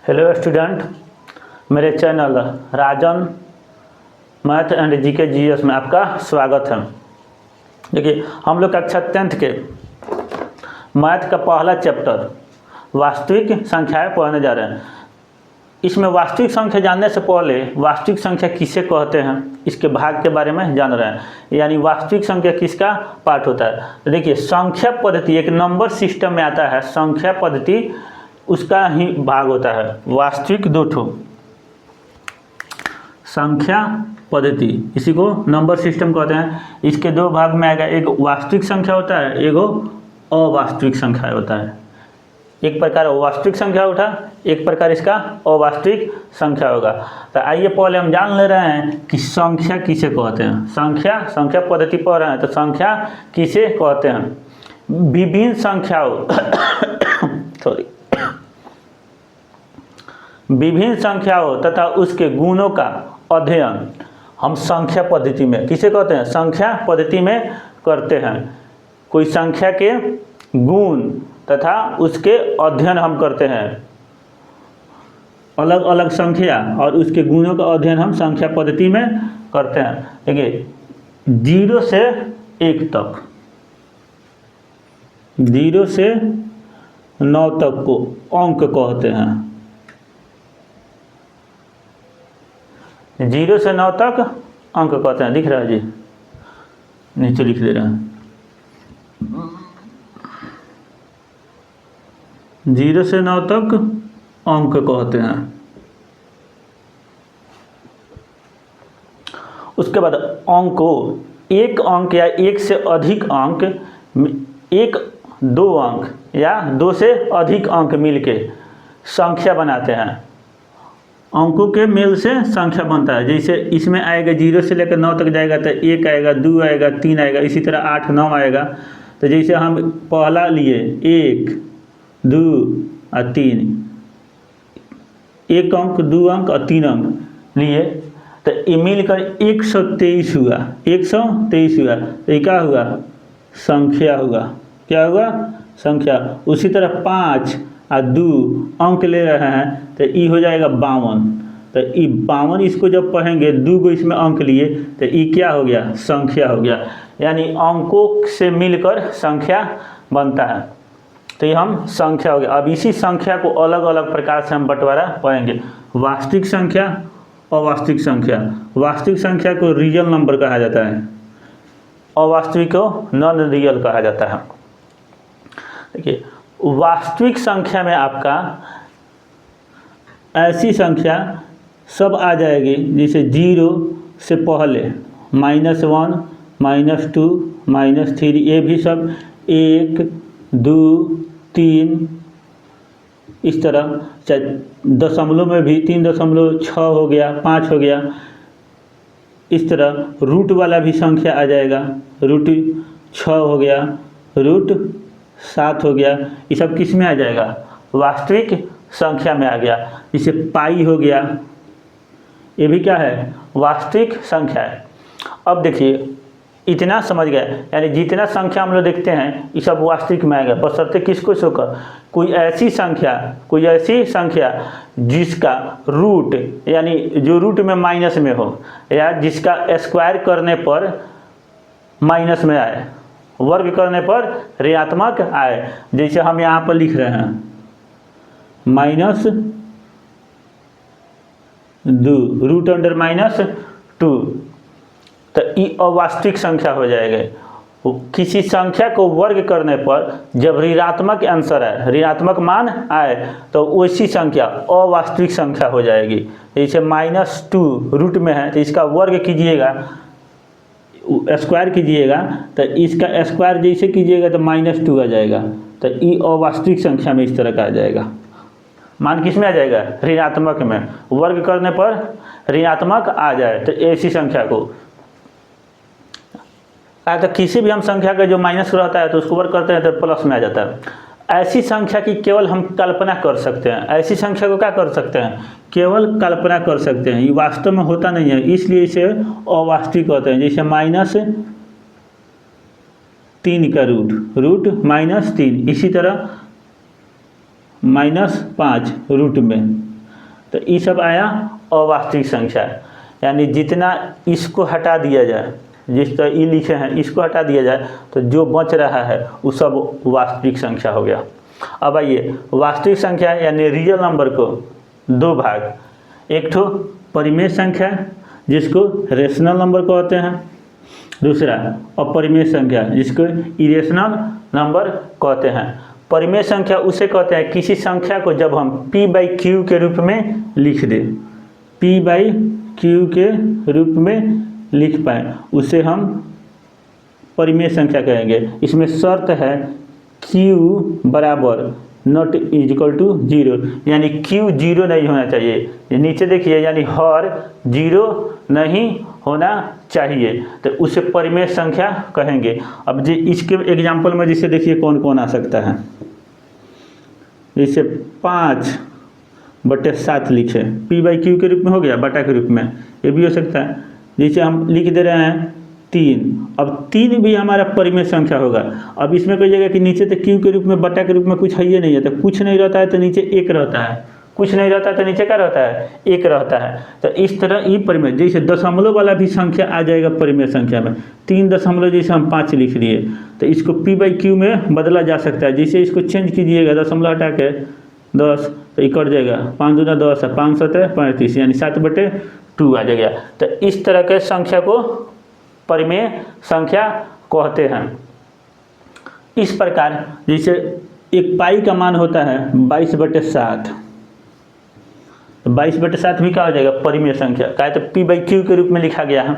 Hello student, मेरे channel Rajan math and GK GS में आपका स्वागत है। देखिए, हम लोग कक्षा 10th के मैथ का पहला चैप्टर वास्तविक संख्याएं पढ़ने जा रहे हैं। इसमें वास्तविक संख्या जानने से पहले वास्तविक संख्या किसे कहते हैं इसके भाग के बारे में जान रहे हैं, यानी वास्तविक संख्या किसका पार्ट होता है। तो देखिए, संख्या पद्धति एक नंबर सिस्टम में आता है, संख्या पद्धति उसका ही भाग होता है। वास्तविक दो ठो संख्या पद्धति, इसी को नंबर सिस्टम कहते हैं। इसके दो भाग में आएगा, एक वास्तविक संख्या होता है, एक अवास्तविक संख्या होता है। एक प्रकार वास्तविक संख्या उठा, एक प्रकार इसका अवास्तविक संख्या होगा। तो आइए पहले हम जान ले रहे हैं कि संख्या किसे कहते हैं। संख्या पद्धति पढ़ रहे हैं तो संख्या किसे कहते हैं। विभिन्न संख्याओं विभिन्न संख्याओं तथा उसके गुणों का अध्ययन हम संख्या पद्धति में किसे कहते हैं, संख्या पद्धति में करते हैं। कोई संख्या के गुण तथा उसके अध्ययन हम करते हैं। अलग अलग संख्या और उसके गुणों का अध्ययन हम संख्या पद्धति में करते हैं। देखिए, 0 से 1 तक, 0 से 9 तक को अंक कहते हैं। 0 से 9 तक अंक कहते हैं। दिख रहा है जी, नीचे लिख दे रहे हैं। 0 से 9 तक अंक कहते हैं। उसके बाद अंकों, एक अंक या एक से अधिक अंक, एक दो अंक या दो से अधिक अंक मिलके संख्या बनाते हैं। अंकों के मेल से संख्या बनता है। जैसे इसमें आएगा 0 से लेकर 9 तक जाएगा तो 1 आएगा, 2 आएगा, 3 आएगा, इसी तरह 8, 9 आएगा। तो जैसे हम पहला लिए 1, 2 और 3, 1 अंक, 2 अंक और 3 अंक लिए तो ये मिलकर 123 हुआ। 123 हुआ तो ये क्या हुआ, संख्या हुआ। क्या हुआ, संख्या। उसी तरह 5 और 2 अंक ले रहे हैं तो ये हो जाएगा 52। तो ये 52, इसको जब पढ़ेंगे 2 को इसमें अंक लिए तो ये क्या हो गया, संख्या हो गया। यानी अंकों से मिलकर संख्या बनता है। तो ये हम संख्या हो गया। अब इसी संख्या को अलग अलग प्रकार से हम बंटवारा पढ़ेंगे। वास्तविक संख्या, अवास्तविक संख्या। वास्तविक संख्या को रियल नंबर कहा जाता है, अवास्तविक को नॉन रियल कहा जाता है। देखिए, वास्तविक संख्या में आपका ऐसी संख्या सब आ जाएगी जैसे 0 से पहले -1, -2, -3, ये भी सब 1, 2, 3, इस तरह। चाहे दशमलव में भी 3.6 हो गया, 5 हो गया। इस तरह रूट वाला भी संख्या आ जाएगा, √6 हो गया, √7 हो गया। ये सब किस में आ जाएगा, वास्तविक संख्या में आ गया। जैसे पाई हो गया, ये भी क्या है, वास्तविक संख्या है। अब देखिए, इतना समझ गए, यानी जितना संख्या हम लोग देखते हैं ये सब वास्तविक में आएगा, बशर्ते किसको शोकर कोई ऐसी संख्या जिसका रूट, यानी जो रूट में माइनस में हो, या जिसका स्क्वायर करने पर माइनस में आए, वर्ग करने पर ऋणात्मक आए। जैसे हम यहाँ पर लिख रहे हैं -2 √-2, तो ये अवास्तविक संख्या हो जाएगा। किसी संख्या को वर्ग करने पर जब ऋणात्मक आंसर आए, ऋणात्मक मान आए, तो वैसी संख्या अवास्तविक संख्या हो जाएगी। जैसे -2 रूट में है तो इसका वर्ग कीजिएगा, स्क्वायर कीजिएगा, तो इसका स्क्वायर जैसे कीजिएगा तो -2 आ जाएगा। तो ये अवास्तविक संख्या में इस तरह का आ जाएगा। मान किस में आ जाएगा, ऋणात्मक में। वर्ग करने पर ऋणात्मक आ जाए तो ऐसी संख्या को, तो किसी भी हम संख्या का जो माइनस रहता है तो उसको वर्ग करते हैं तो प्लस में आ जाता है। ऐसी संख्या की केवल हम कल्पना कर सकते हैं। ऐसी संख्या को क्या कर सकते हैं, केवल कल्पना कर सकते हैं, ये वास्तव में होता नहीं है, इसलिए इसे अवास्तविक कहते हैं। जैसे -3 का रूट -3, इसी तरह -5 रूट में तो ये सब आया अवास्तविक संख्या, यानी जितना इसको हटा दिया जाए, जिस तरह ये लिखे हैं इसको हटा दिया जाए तो जो बच रहा है वो सब वास्तविक संख्या हो गया। अब आइए वास्तविक संख्या यानी रियल नंबर को दो भाग, एक तो परिमेय संख्या जिसको रेशनल नंबर कहते हैं, दूसरा अपरिमेय संख्या जिसको इरेशनल नंबर कहते हैं। परिमेय संख्या उसे कहते हैं किसी संख्या को जब हम p/q के रूप में लिख दें, p/q के रूप में लिख पाएँ उसे हम परिमेय संख्या कहेंगे। इसमें शर्त है q बराबर नॉट इक्वल टू 0, यानी q 0 नहीं होना चाहिए। ये नीचे देखिए, यानी हर 0 नहीं होना चाहिए, तो उसे परिमेय संख्या कहेंगे। अब जी इसके एग्जाम्पल में जैसे देखिए कौन कौन आ सकता है, जैसे 5/7 लिखे p/q के रूप में हो गया, बटा के रूप में, ये भी हो सकता है। जैसे हम लिख दे रहे हैं 3, अब 3 भी हमारा परिमेय संख्या होगा। अब इसमें कोई जगह कि नीचे तो q के रूप में बटा के रूप में कुछ है ही नहीं है, तो कुछ नहीं रहता है तो नीचे 1 रहता है, कुछ नहीं रहता है तो नीचे क्या रहता है, 1 रहता है। तो इस तरह ये परिमेय, जैसे दशमलव वाला भी संख्या आ जाएगा परिमेय संख्या में। 3 दशमलव जैसे हम 5 लिख दिए तो इसको p/q में बदला जा सकता है। जैसे इसको चेंज कीजिएगा, दशमलव हटा के 10 तो ये कट जाएगा, 5 दूना 10 है, 5 7 35, यानी 7/2 आ जाएगा। तो इस तरह के संख्या को परिमेय संख्या कहते हैं। इस प्रकार जैसे एक पाई का मान होता है 22/7, तो 22/7 भी क्या हो जाएगा, परिमेय संख्या, क्या तो p/q के रूप में लिखा गया है।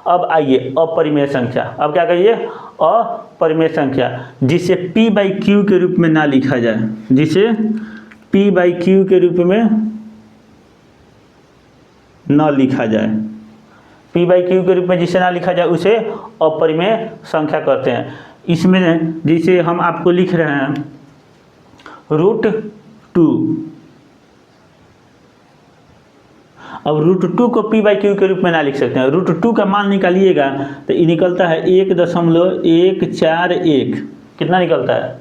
अब आइए अपरिमेय संख्या, अब क्या कहिए, अपरिमेय संख्या जिसे p/q के रूप में ना लिखा जाए, जिसे p/q के रूप में न लिखा जाए, p/q के रूप में जिसे ना लिखा जाए उसे अपरिमेय संख्या कहते हैं। इसमें जैसे हम आपको लिख रहे हैं √2, अब √2 को p/q के रूप में ना लिख सकते हैं। √2 का मान निकालिएगा तो ये निकलता है 1.141, कितना निकलता है,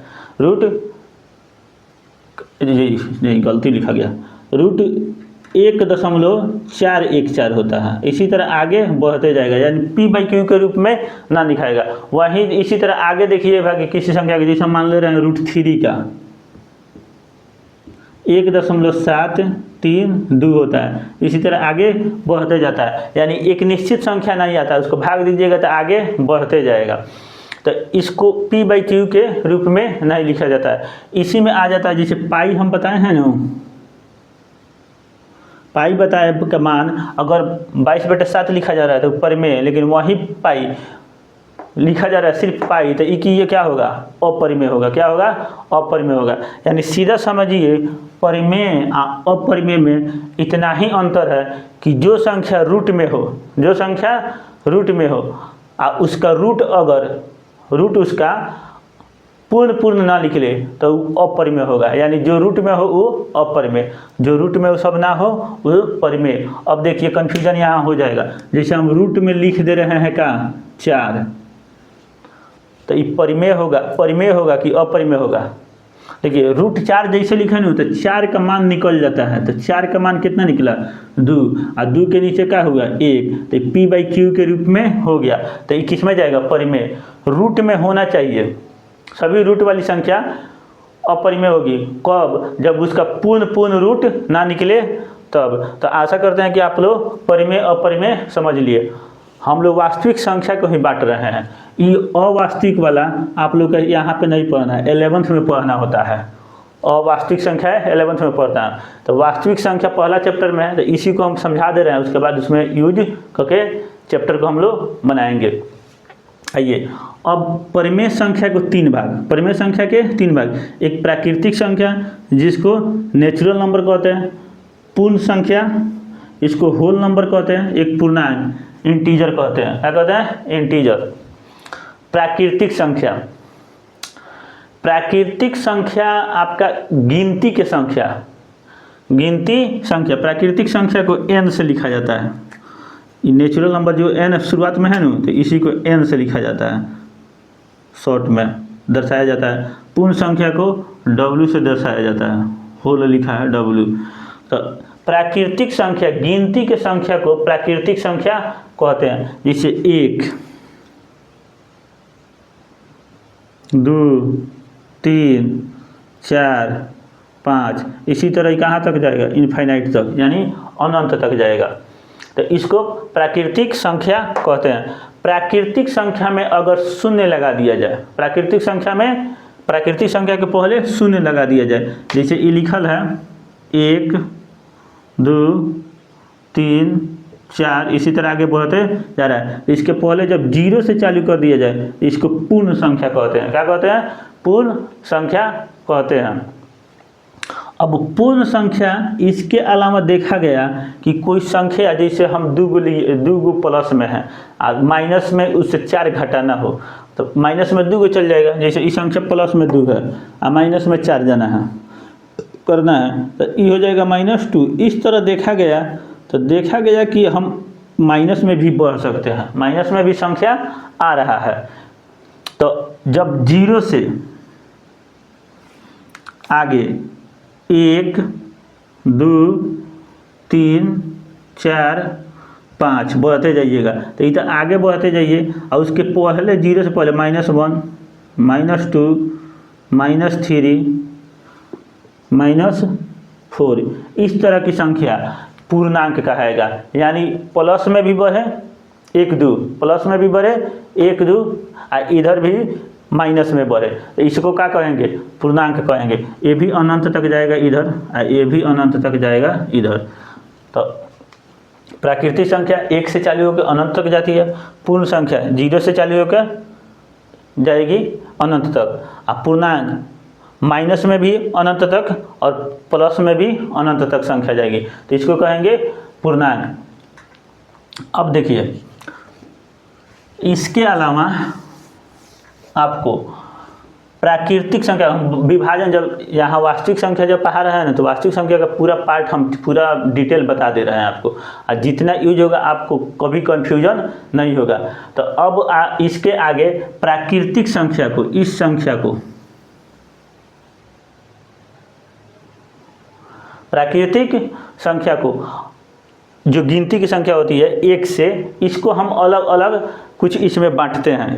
नहीं गलती लिखा गया, √1.414 होता है। इसी तरह आगे बढ़ते जाएगा, यानी p/q के रूप में ना लिखाएगा। वहीं इसी तरह आगे देखिए भाई किसी संख्या के, जैसे हम मान ले रहे हैं √3 का 1.732 होता है। इसी तरह आगे बढ़ते जाता है, यानी एक निश्चित संख्या नहीं आता है, उसको भाग दीजिएगा तो आगे बढ़ते जाएगा। तो इसको p/q के रूप में नहीं लिखा जाता है। इसी में आ जाता है, जैसे पाई हम बताए हैं ना, पाई बताए का मान अगर 22/7 लिखा जा रहा है तो परिमेय, लेकिन वही पाई लिखा जा रहा है सिर्फ पाई, तो ये क्या होगा, अपरिमेय होगा। क्या होगा, अपरिमेय होगा। यानी सीधा समझिए परिमेय अपरिमेय में इतना ही अंतर है कि जो संख्या रूट में हो, जो संख्या रूट में हो उसका रूट, अगर रूट उसका पूर्ण ना निकले तो अपरिमेय होगा। यानी जो रूट में हो वो अपरिमेय, जो रूट में वो सब ना हो वो परिमेय। अब देखिए कन्फ्यूजन यहाँ हो जाएगा, जैसे हम रूट में लिख दे रहे हैं का 4, तो ये परिमेय होगा कि अपरिमेय होगा। देखिए √4 जैसे लिखा ना तो 4 का मान निकल जाता है, तो 4 का मान कितना निकला, 2, और 2 के नीचे क्या होगा, 1, तो p/q के रूप में हो गया। तो ये किस में जाएगा, परिमेय। रूट में होना चाहिए, सभी रूट वाली संख्या अपरिमेय होगी। कब, जब उसका पूर्ण रूट ना निकले तब। तो आशा करते हैं कि आप लोग परिमेय अपरिमेय समझ लिए। हम लोग वास्तविक संख्या को ही बांट रहे हैं, ये अवास्तविक वाला आप लोग का यहाँ पे नहीं पढ़ना है, 11th में पढ़ना होता है। अवास्तविक संख्या है 11th में पढ़ता है, तो वास्तविक संख्या पहला चैप्टर में है, तो इसी को हम समझा दे रहे हैं। उसके बाद उसमें यूज करके चैप्टर को हम लोग बनाएंगे। आइए अब परिमेय संख्या को 3 भाग, परिमेय संख्या के 3 भाग, एक प्राकृतिक संख्या जिसको नेचुरल नंबर कहते हैं, पूर्ण संख्या इसको होल नंबर कहते हैं, एक पूर्णांक इंटीजर कहते हैं। क्या कहते हैं, इंटीजर। प्राकृतिक संख्या, प्राकृतिक संख्या आपका गिनती के संख्या, गिनती संख्या, प्राकृतिक संख्या को n से लिखा जाता है। ये नेचुरल नंबर जो n शुरुआत में है ना, तो इसी को n से लिखा जाता है, शॉर्ट में दर्शाया जाता है। पूर्ण संख्या को w से दर्शाया जाता है, होल लिखा है w। तो प्राकृतिक संख्या, गिनती के संख्या को प्राकृतिक संख्या कहते हैं। जैसे 1, 2, 3, 4, 5, इसी तरह कहाँ तक जाएगा, इनफाइनाइट तक, यानी अनंत तक जाएगा। तो इसको प्राकृतिक संख्या कहते हैं। प्राकृतिक संख्या में अगर शून्य लगा दिया जाए, प्राकृतिक संख्या में, प्राकृतिक संख्या के पहले शून्य लगा दिया जाए, जैसे ये लिखल है 1, 2, 3, 4, इसी तरह आगे बढ़ते जा रहा है। इसके पहले जब 0 से चालू कर दिया जाए, इसको पूर्ण संख्या कहते हैं। क्या कहते हैं? पूर्ण संख्या कहते हैं। अब पूर्ण संख्या, इसके अलावा देखा गया कि कोई संख्या, जैसे हम 2 प्लस में है और माइनस में उससे 4 घटाना हो, तो माइनस में 2 चल जाएगा। जैसे इस संख्या प्लस में 2 है और माइनस में 4 जाना है, करना है, तो ये हो जाएगा -2। इस तरह देखा गया, तो देखा गया कि हम माइनस में भी बढ़ सकते हैं, माइनस में भी संख्या आ रहा है। तो जब 0 से आगे 1, 2, 3, 4, 5 बढ़ते जाइएगा, तो इधर आगे बढ़ते जाइए और उसके पहले 0 से पहले -1, -2, -3, -4, इस तरह की संख्या पूर्णांक कहेगा। यानी प्लस में भी बढ़े 1, 2, प्लस में भी बढ़े 1, 2 और इधर भी माइनस में बढ़े, तो इसको क्या कहेंगे? पूर्णांक कहेंगे। ये भी अनंत तक जाएगा इधर और ये भी अनंत तक जाएगा इधर। तो प्राकृतिक संख्या 1 से चालू होकर अनंत तक जाती है, पूर्ण संख्या 0 से चालू होकर जाएगी अनंत तक, और पूर्णांक माइनस में भी अनंत तक और प्लस में भी अनंत तक संख्या जाएगी, तो इसको कहेंगे पूर्णांक। अब देखिए, इसके अलावा आपको प्राकृतिक संख्या विभाजन, जब यहाँ वास्तविक संख्या जब पढ़ा रहे हैं ना, तो वास्तविक संख्या का पूरा पार्ट हम पूरा डिटेल बता दे रहे हैं आपको, और जितना यूज होगा आपको कभी कंफ्यूजन नहीं होगा। तो अब इसके आगे प्राकृतिक संख्या को, इस संख्या को, प्राकृतिक संख्या को, जो गिनती की संख्या होती है 1 से, इसको हम अलग अलग कुछ इसमें बांटते हैं,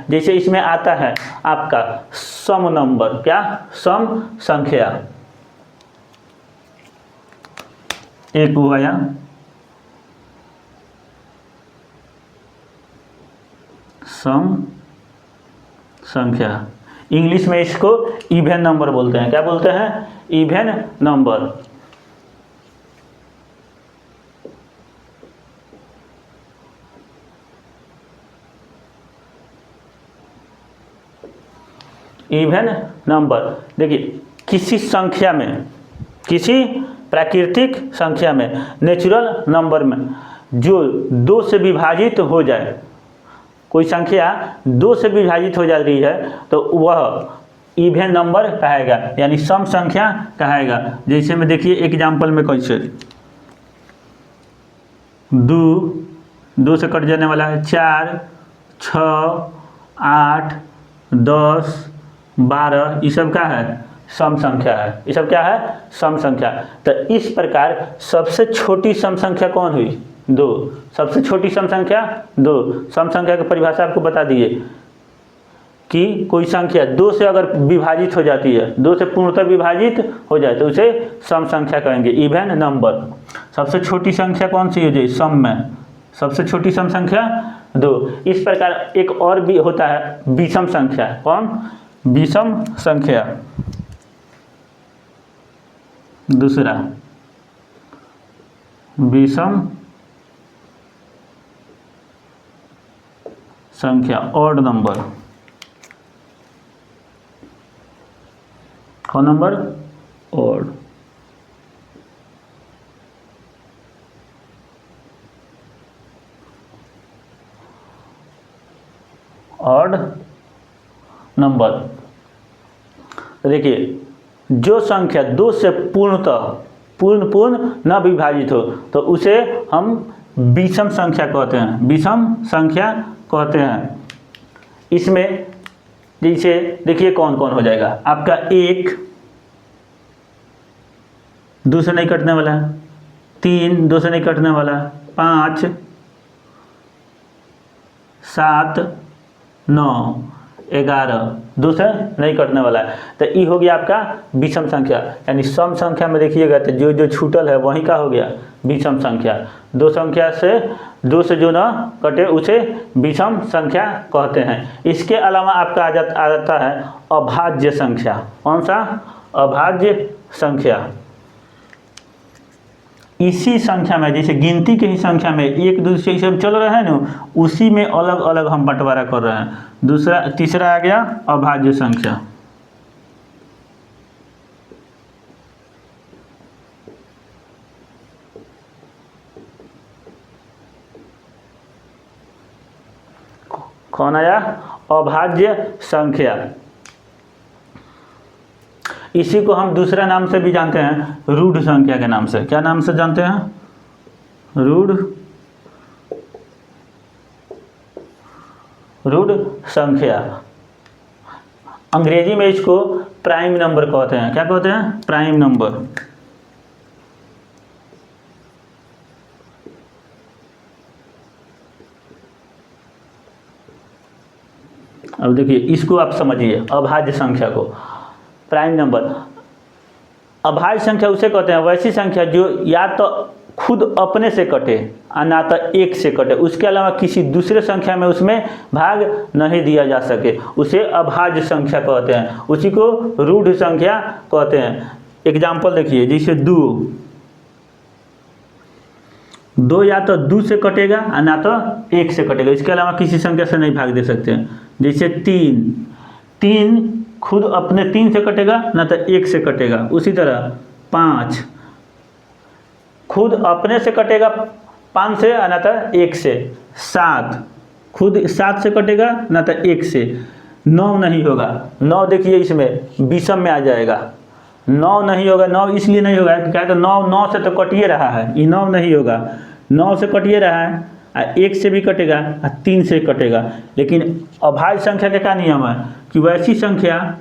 जैसे इसमें आता है आपका सम नंबर, क्या? सम संख्या, एक हो गया, सम संख्या, इंग्लिश में इसको इवन नंबर बोलते हैं। क्या बोलते हैं? Even number. इवन नंबर, देखिए किसी संख्या में, किसी प्राकृतिक संख्या में, नेचुरल नंबर में जो 2 से विभाजित हो जाए, कोई संख्या 2 से विभाजित हो जा रही है, तो वह इवन नंबर कहेगा, यानी सम संख्या कहेगा। जैसे में देखिए एग्जाम्पल में कैसे 2 से कट जाने वाला है, 4, 6, 8, 10, 12, ये सब क्या है? सम संख्या है। ये सब क्या है? सम संख्या। तो इस प्रकार सबसे छोटी सम संख्या कौन हुई? 2। सबसे छोटी सम संख्या 2। सम संख्या की परिभाषा आपको बता दिए कि कोई संख्या 2 से अगर विभाजित हो जाती है, 2 से पूर्णतः विभाजित हो जाए, तो उसे सम संख्या कहेंगे, इवन नंबर। सबसे छोटी संख्या कौन सी हो जाए? सम में सबसे छोटी सम संख्या 2। इस प्रकार एक और भी होता है विषम संख्या। कौन? विषम संख्या। दूसरा विषम संख्या, ऑड नंबर। कौन नंबर? ऑड। Odd number. देखिए, जो संख्या 2 से पूर्ण न विभाजित हो, तो उसे हम विषम संख्या कहते हैं। विषम संख्या कहते हैं। इसमें जैसे देखिए कौन कौन हो जाएगा आपका 1, 2 से नहीं कटने वाला है, 3 2 से नहीं कटने वाला है, 5 7 9 11 2 से नहीं कटने वाला है। तो ये हो गया आपका विषम संख्या, यानी सम संख्या में देखिएगा तो जो जो छूटल है वही का हो गया विषम संख्या। 2 संख्या से 2 से जो ना कटे उसे विषम संख्या कहते हैं। इसके अलावा आपका आ जाता है अभाज्य संख्या। कौन सा? अभाज्य संख्या। इसी संख्या में जैसे गिनती के ही संख्या में 1 2 से सब चल रहे हैं ना, उसी में अलग अलग हम बंटवारा कर रहे हैं। तीसरा आ गया अभाज्य संख्या। कौन आया? अभाज्य संख्या। इसी को हम दूसरा नाम से भी जानते हैं, रूढ़ संख्या के नाम से। क्या नाम से जानते हैं? रूढ़ संख्या। अंग्रेजी में इसको प्राइम नंबर कहते हैं। क्या कहते हैं? Prime number. अब देखिए इसको आप समझिए, अभाज्य संख्या को, प्राइम नंबर। अभाज्य संख्या उसे कहते हैं वैसी संख्या जो या तो खुद अपने से कटे और ना तो 1 से कटे, उसके अलावा किसी दूसरे संख्या में उसमें भाग नहीं दिया जा सके, उसे अभाज्य संख्या कहते हैं। उसी को रूढ़ संख्या कहते हैं। एग्जाम्पल देखिए, जैसे 2 या तो 2 से कटेगा और ना तो 1 से कटेगा, इसके अलावा किसी संख्या से नहीं भाग दे सकते हैं। जैसे 3 खुद अपने 3 से कटेगा ना तो 1 से कटेगा। उसी तरह 5 खुद अपने से कटेगा 5 से ना तो 1 से। 7 खुद 7 से कटेगा ना तो 1 से। 9 नहीं होगा। 9 देखिए इसमें विषम में आ जाएगा। 9 नहीं होगा। 9 इसलिए नहीं होगा क्या? तो 9 से तो कटिए रहा है, ये 9 नहीं होगा। 9 से कटिए रहा है, 1 से भी कटेगा और 3 से कटेगा। लेकिन अभाज्य संख्या का क्या नियम है कि वैसी संख्या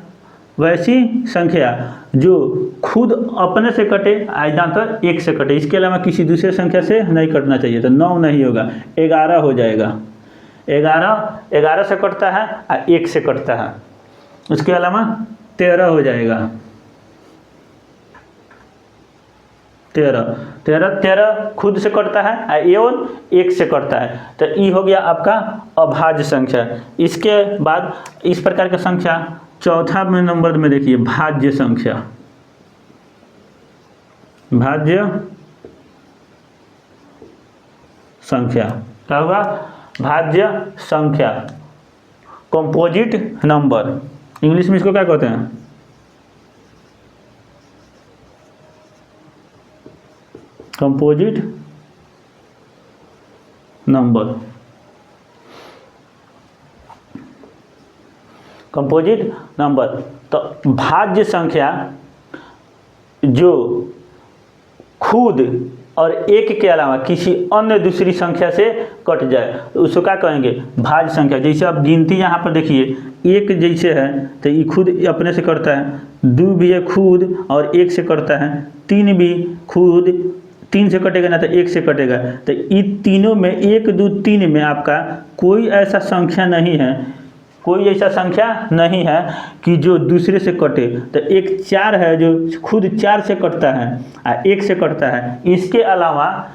जो खुद अपने से कटे या तो 1 से कटे, इसके अलावा किसी दूसरे संख्या से नहीं कटना चाहिए। तो 9 नहीं होगा, 11 हो जाएगा। 11 से कटता है और 1 से कटता है, उसके अलावा 13 हो जाएगा। 13 खुद से कटता है एवं 1 से कटता है। तो ये हो गया आपका अभाज्य संख्या। इसके बाद इस प्रकार का संख्या चौथा में नंबर में देखिए भाज्य संख्या। भाज्य संख्या क्या होगा? भाज्य संख्या, कंपोजिट नंबर। इंग्लिश में इसको क्या कहते हैं? Composite number. Composite number. तो भाज्य संख्या जो खुद और 1 के अलावा किसी अन्य दूसरी संख्या से कट जाए तो उसको क्या कहेंगे? भाज्य संख्या। जैसे आप गिनती यहाँ पर देखिए, 1 जैसे है तो ये खुद अपने से कटता है, 2 भी है खुद और 1 से कटता है, 3 भी खुद 3 से कटेगा ना तो 1 से कटेगा। तो इन तीनों में 1 2 3 में आपका कोई ऐसा संख्या नहीं है कि जो दूसरे से कटे। तो एक 4 है जो खुद 4 से कटता है और 1 से कटता है, इसके अलावा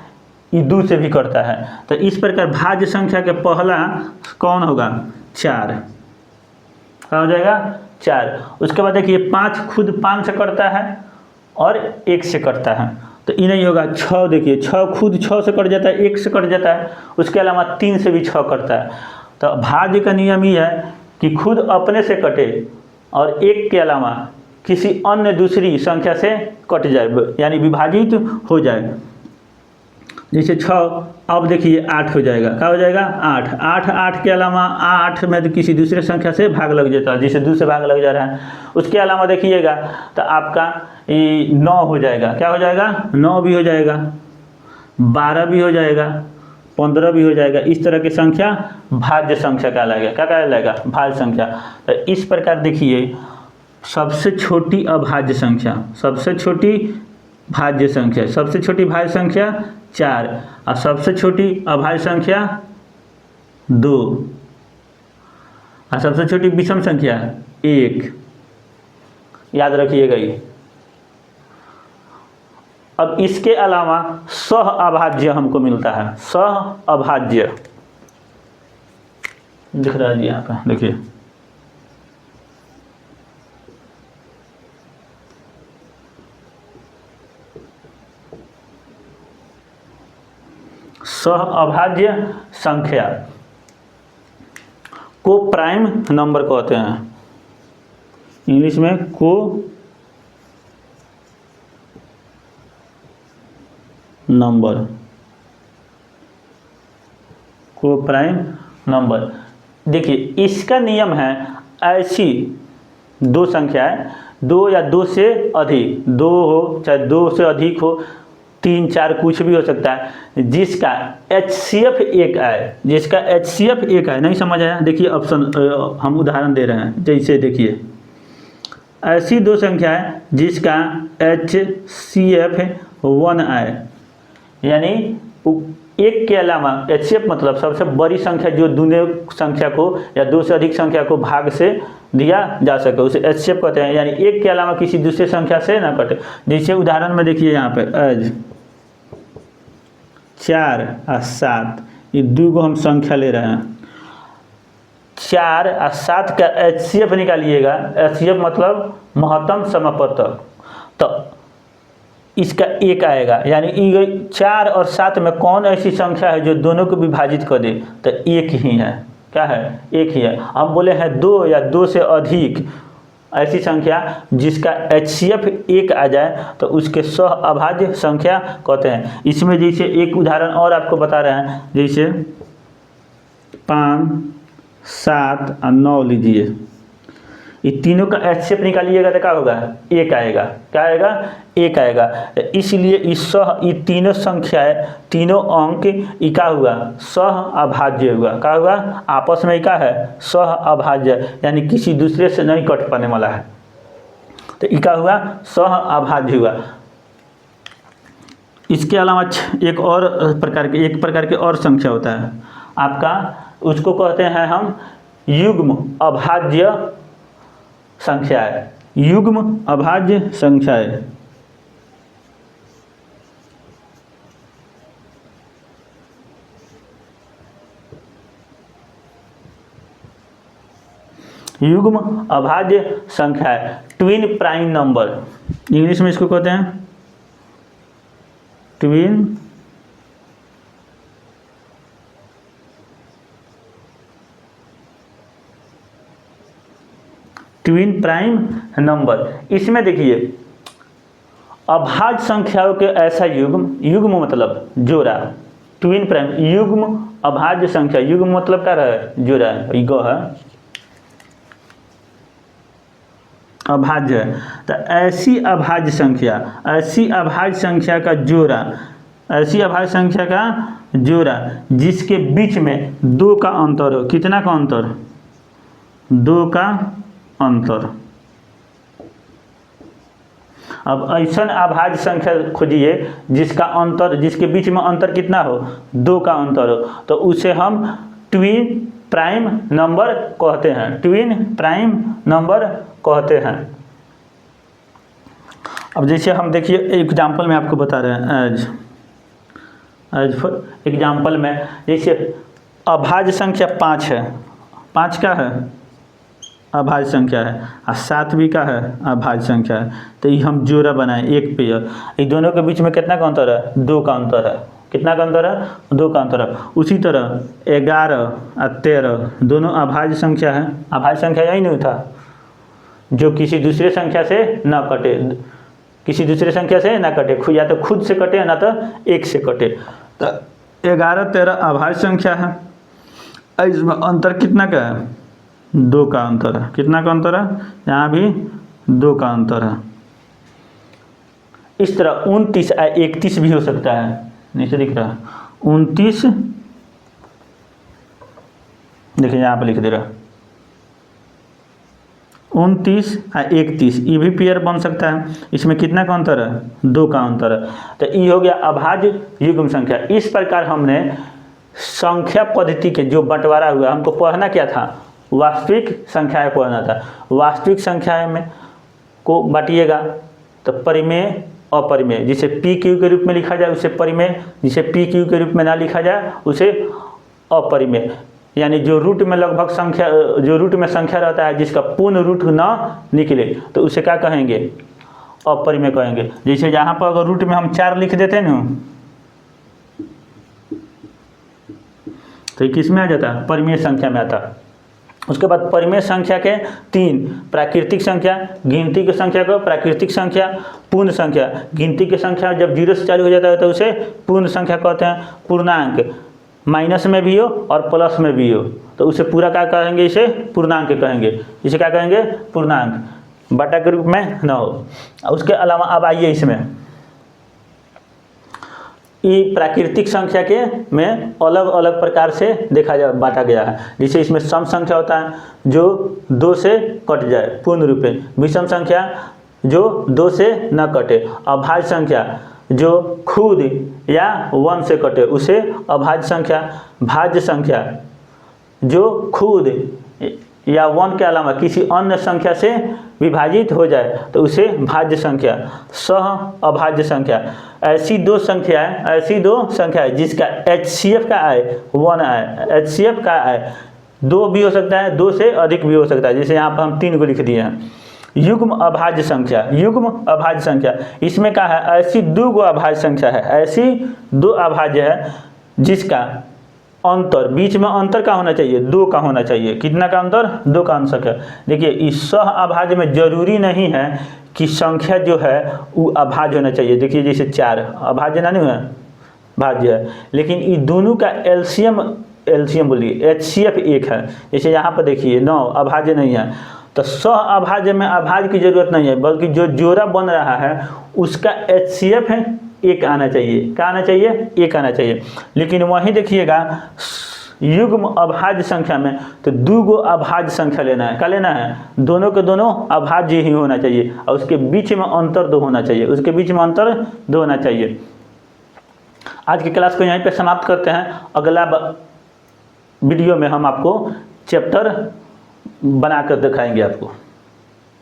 ये 2 से भी कटता है। तो इस प्रकार भाज्य संख्या के पहला कौन होगा? 4। क्या हो जाएगा? 4। उसके बाद देखिए 5 खुद 5 से कटता है और 1 से कटता है, तो ये नहीं होगा। 6 देखिए, 6 खुद 6 से कट जाता है, 1 से कट जाता है, उसके अलावा 3 से भी 6 कटता है। तो भाज्य का नियम ये है कि खुद अपने से कटे और 1 के अलावा किसी अन्य दूसरी संख्या से कट जाए, यानी विभाजित हो जाए। जैसे 6, अब देखिए 8 हो जाएगा। क्या हो जाएगा? 8 के अलावा 8 में तो किसी दूसरे संख्या से भाग लग जाता है, जैसे 2 से भाग लग जा रहा है। उसके अलावा देखिएगा तो आपका 9 हो जाएगा। क्या हो जाएगा? 9 भी हो जाएगा, 12 भी हो जाएगा, 15 भी हो जाएगा। इस तरह की संख्या भाज्य संख्या कहलाएगा। क्या कहलाएगा? भाज्य संख्या। तो इस प्रकार देखिए सबसे छोटी अभाज्य संख्या, सबसे छोटी भाज्य संख्या, सबसे छोटी भाज्य संख्या 4 और सबसे छोटी अभाज्य संख्या 2 और सबसे छोटी विषम संख्या 1। याद रखिएगा ये। अब इसके अलावा सह अभाज्य हमको मिलता है, सह अभाज्य दिख रहा है जी यहाँ पे, देखिए सह अभाज्य संख्या को प्राइम नंबर कहते हैं, इंग्लिश में को नंबर, को प्राइम नंबर। देखिए इसका नियम है, ऐसी दो संख्याएं, 2 या 2 से अधिक, 2 हो चाहे 2 से अधिक हो, 3 4 कुछ भी हो सकता है, जिसका HCF 1 आए, जिसका HCF 1 आए। नहीं समझ आया? देखिए ऑप्शन हम उदाहरण दे रहे हैं, जैसे देखिए ऐसी दो संख्याएं जिसका HCF 1 आए, यानी एक के अलावा HCF मतलब सबसे बड़ी संख्या जो दोनों संख्या को या 2 से अधिक संख्या को भाग से दिया जा सके, उसे HCF कहते हैं। यानी एक के अलावा किसी दूसरे संख्या से ना कटे। जैसे उदाहरण में देखिए यहाँ पे आज 4 और 7, ये 2 को हम संख्या ले रहे हैं। 4 और 7 का HCF निकालिएगा, HCF मतलब महत्तम समापवर्तक, तो इसका 1 आएगा। यानी 4 और 7 में कौन ऐसी संख्या है जो दोनों को विभाजित कर दे? तो 1 ही है। क्या है? 1 ही है। हम बोले हैं 2 या 2 से अधिक ऐसी संख्या जिसका HCF 1 आ जाए तो उसके सह अभाज्य संख्या कहते हैं। इसमें जैसे एक उदाहरण और आपको बता रहे हैं, जैसे 5 7 और 9 लीजिए, ये तीनों का HCF निकालिएगा तो क्या होगा? 1 आएगा। क्या आएगा? 1 आएगा। इसलिए ये तीनों संख्याएं, तीनों अंक ये क्या हुआ? सह अभाज्य हुआ। क्या हुआ? आपस में क्या है? सह अभाज्य, यानी किसी दूसरे से नहीं कट पाने वाला है। तो ये क्या हुआ? सह अभाज्य हुआ। इसके अलावा एक प्रकार के और संख्या होता है आपका, उसको कहते हैं हम युग्म अभाज्य संख्याएं। युग्म अभाज्य संख्याएं। युग्म अभाज्य संख्याएं, ट्विन प्राइम नंबर, इंग्लिश में इसको कहते हैं ट्विन प्राइम नंबर। इसमें देखिए अभाज्य संख्याओं के ऐसा युग्म मतलब जोड़ा, ट्विन प्राइम युग्म अभाज्य संख्या, युग्म मतलब क्या है? जोड़ा, ईगो है, अभाज्य है। तो ऐसी अभाज्य संख्या का जोड़ा, ऐसी अभाज्य संख्या का जोड़ा जिसके बीच में 2 का अंतर हो। कितना का अंतर? 2 का अंतर। अब ऐसा अभाज्य संख्या खोजिए जिसके बीच में अंतर कितना हो? 2 का अंतर हो, तो उसे हम ट्विन प्राइम नंबर कहते हैं। ट्विन प्राइम नंबर कहते हैं। अब जैसे हम देखिए एग्जाम्पल में आपको बता रहे हैं, एग्जाम्पल में जैसे अभाज्य संख्या 5 है, 5 का है? अभाज्य संख्या है, और 7 भी का है? अभाज्य संख्या है। तो ये हम जोड़ा बनाए एक पेयर, ये दोनों के बीच में कितना का अंतर है? 2 का अंतर है। कितना का अंतर है? 2 का अंतर है। उसी तरह 11 और 13 दोनों अभाज्य संख्या है। अभाज्य संख्या यही नहीं था जो किसी दूसरे संख्या से ना कटे, किसी दूसरे संख्या से ना कटे, या तो खुद से कटे ना तो 1 से कटे। तो 11 13 अभाज्य संख्या है, इसमें अंतर कितना का है? 2 का अंतर है। कितना का अंतर है? यहाँ भी 2 का अंतर है। इस तरह 29 31 भी हो सकता है, नीचे दिख रहा है 29, देखिए यहाँ पे लिख दे रहा 29 और 31, ये भी पेयर बन सकता है। इसमें कितना का अंतर है? 2 का अंतर है। तो ये हो गया अभाज्य युग्म संख्या। इस प्रकार हमने संख्या पद्धति के जो बंटवारा हुआ, हमको पढ़ना क्या था? वास्तविक संख्याएं पढ़ना था। वास्तविक संख्याएं में को बांटिएगा तो परिमेय अपरिमेय, जिसे पी क्यू के रूप में लिखा जाए उसे परिमेय, जिसे पी क्यू के रूप में ना लिखा जाए उसे अपरिमेय। यानी जो रूट में लगभग संख्या, जो रूट में संख्या रहता है जिसका पूर्ण रूट ना निकले तो उसे क्या कहेंगे? अपरिमेय कहेंगे। जैसे यहाँ पर अगर रूट में हम 4 लिख देते हैं ना तो ये किस में आ जाता है? परिमेय संख्या में आता है। उसके बाद परिमेय संख्या के 3, प्राकृतिक संख्या, गिनती की संख्या को प्राकृतिक संख्या, पूर्ण संख्या। गिनती की संख्या जब 0 से चालू हो जाता है तो उसे पूर्ण संख्या कहते हैं। पूर्णांक माइनस में भी हो और प्लस में भी हो तो उसे पूरा क्या कहेंगे? इसे पूर्णांक कहेंगे। इसे क्या कहेंगे? पूर्णांक। बटा के रूप में न हो। उसके अलावा अब आइए इसमें ये प्राकृतिक संख्या के में अलग अलग प्रकार से देखा जा बांटा गया है। जैसे इसमें सम संख्या होता है जो 2 से कट जाए पूर्ण रूप में, विषम संख्या जो 2 से न कटे, अभाज्य संख्या जो खुद या 1 से कटे उसे अभाज्य संख्या, भाज्य संख्या जो खुद या 1 के अलावा किसी अन्य संख्या से विभाजित हो जाए तो उसे भाज्य संख्या, सह अभाज्य संख्या। ऐसी दो संख्याएं जिसका HCF का आय 1 आए, HCF का आय 2 भी हो सकता है, 2 से अधिक भी हो सकता है। जैसे यहाँ पर हम 3 को लिख दिए हैं। युग्म अभाज्य संख्या, युग्म अभाज्य संख्या इसमें क्या है? ऐसी 2 अभाज्य संख्या है, ऐसी 2 अभाज्य है जिसका अंतर, बीच में अंतर का होना चाहिए? 2 का होना चाहिए। कितना का अंतर? 2 का अंतर है। देखिए इस सह अभाज्य में जरूरी नहीं है कि संख्या जो है वो अभाज्य होना चाहिए। देखिए जैसे 4 अभाज्य ना नहीं है, भाज्य है, लेकिन ये दोनों का एलसीएम बोलिए HCF 1 है। जैसे यहाँ पर देखिए 9 अभाज्य नहीं है तो सह अभाज्य में अभाज्य की जरूरत नहीं है, बल्कि जो जोड़ा बन रहा है उसका HCF है 1 आना चाहिए। क्या आना चाहिए? 1 आना चाहिए। लेकिन वहीं देखिएगा युग्म अभाज्य संख्या में तो 2 अभाज्य संख्या लेना है। क्या लेना है? दोनों के दोनों अभाज्य ही होना चाहिए और उसके बीच में अंतर 2 होना चाहिए, उसके बीच में अंतर 2 होना चाहिए। आज की क्लास को यहीं पे समाप्त करते हैं। अगला वीडियो में हम आपको चैप्टर बनाकर दिखाएंगे आपको।